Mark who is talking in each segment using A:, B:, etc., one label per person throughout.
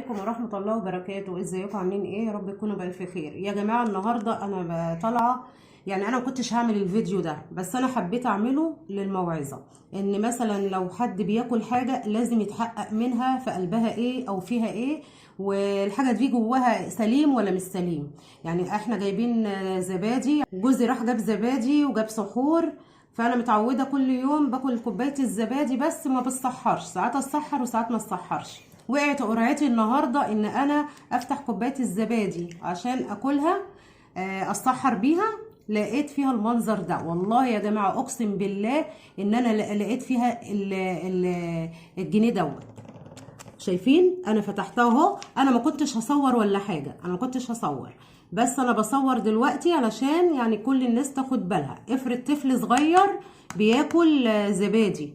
A: عليكم ورحمة الله وبركاته. ازيكم عاملين ايه؟ يا رب تكونوا بألف خير. يا جماعة النهاردة انا طالعة، يعني انا ما كنتش هعمل الفيديو ده، بس انا حبيت اعمله للموعظة. ان مثلا لو حد بياكل حاجة لازم يتحقق منها في قلبها ايه او فيها ايه، والحاجة دي جواها سليم ولا مش سليم. يعني احنا جايبين زبادي، جوزي راح جاب زبادي وجاب سحور، فانا متعوده كل يوم باكل كوبايه الزبادي، بس ما بتسحرش، ساعات اتسحر وساعات ما اتسحرش. وقعت قرعتي النهارده ان انا افتح كوبايه الزبادي عشان اكلها، اتسحر بيها. لقيت فيها المنظر ده، والله يا جماعه اقسم بالله ان انا لقيت فيها الجنيه دوت. شايفين انا فتحتها اهو، انا ما كنتش هصور ولا حاجه، انا ما كنتش هصور، بس انا بصور دلوقتي علشان يعني كل الناس تاخد بالها. افرض طفل صغير بياكل زبادي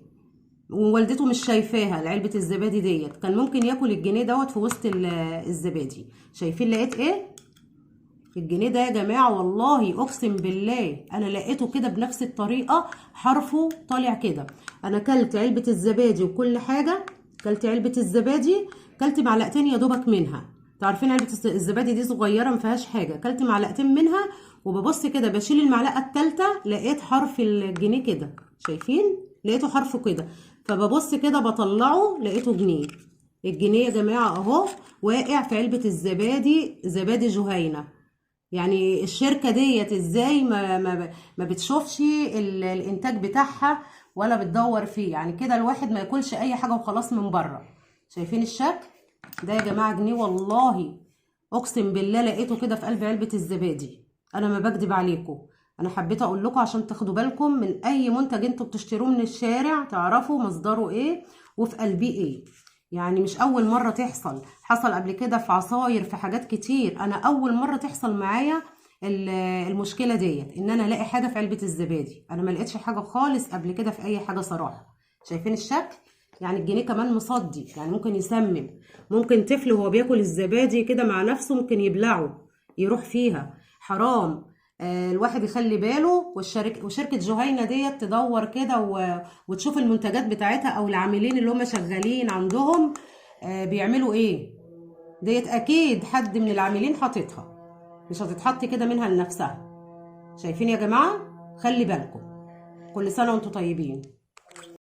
A: ووالدته مش شايفاها، علبه الزبادي ديت كان ممكن ياكل الجنيه دوت في وسط الزبادي. شايفين لقيت ايه الجنيه ده يا جماعه؟ والله اقسم بالله انا لقيته كده بنفس الطريقه، حرفه طالع كده. انا كلت علبه الزبادي وكل حاجه، كلت علبه الزبادي، كلت معلقتين يا دوبك منها. تعرفين علبه الزبادي دي صغيره ما فيهاش حاجه، كلت معلقتين منها وببص كده بشيل المعلقه الثالثه لقيت حرف الجنيه كده. شايفين لقيته حرفه كده، فببص كده بطلعه لقيته جنيه. الجنيه يا جماعه اهو واقع في علبه الزبادي، زبادي جهينه. يعني الشركة ديت ازاي ما بتشوفش الانتاج بتاعها ولا بتدور فيه؟ يعني كده الواحد ما ياكلش اي حاجة وخلاص من بره. شايفين الشكل ده يا جماعة؟ جنيه والله اقسم بالله لقيته كده في قلب علبة الزبادي، انا ما بكدب عليكم. انا حبيت اقول لكم عشان تاخدوا بالكم من اي منتج انتوا بتشتروه من الشارع، تعرفوا مصدره ايه وفي قلبيه ايه. يعني مش اول مرة تحصل، حصل قبل كده في عصاير، في حاجات كتير. انا اول مرة تحصل معايا المشكلة ديت، ان انا الاقي حاجة في علبة الزبادي. انا ما لقيتش حاجة خالص قبل كده في اي حاجة صراحة. شايفين الشكل؟ يعني الجنيه كمان مصدي، يعني ممكن يسمم، ممكن طفل وهو بياكل الزبادي كده مع نفسه ممكن يبلعه يروح فيها. حرام. الواحد يخلي باله، وشركة جهينة ديت تدور كده وتشوف المنتجات بتاعتها او العاملين اللي هم شغالين عندهم بيعملوا ايه. ديت اكيد حد من العاملين حاططها، مش هتتحط كده منها لنفسها. شايفين يا جماعة؟ خلي بالكم. كل سنة وانتم طيبين.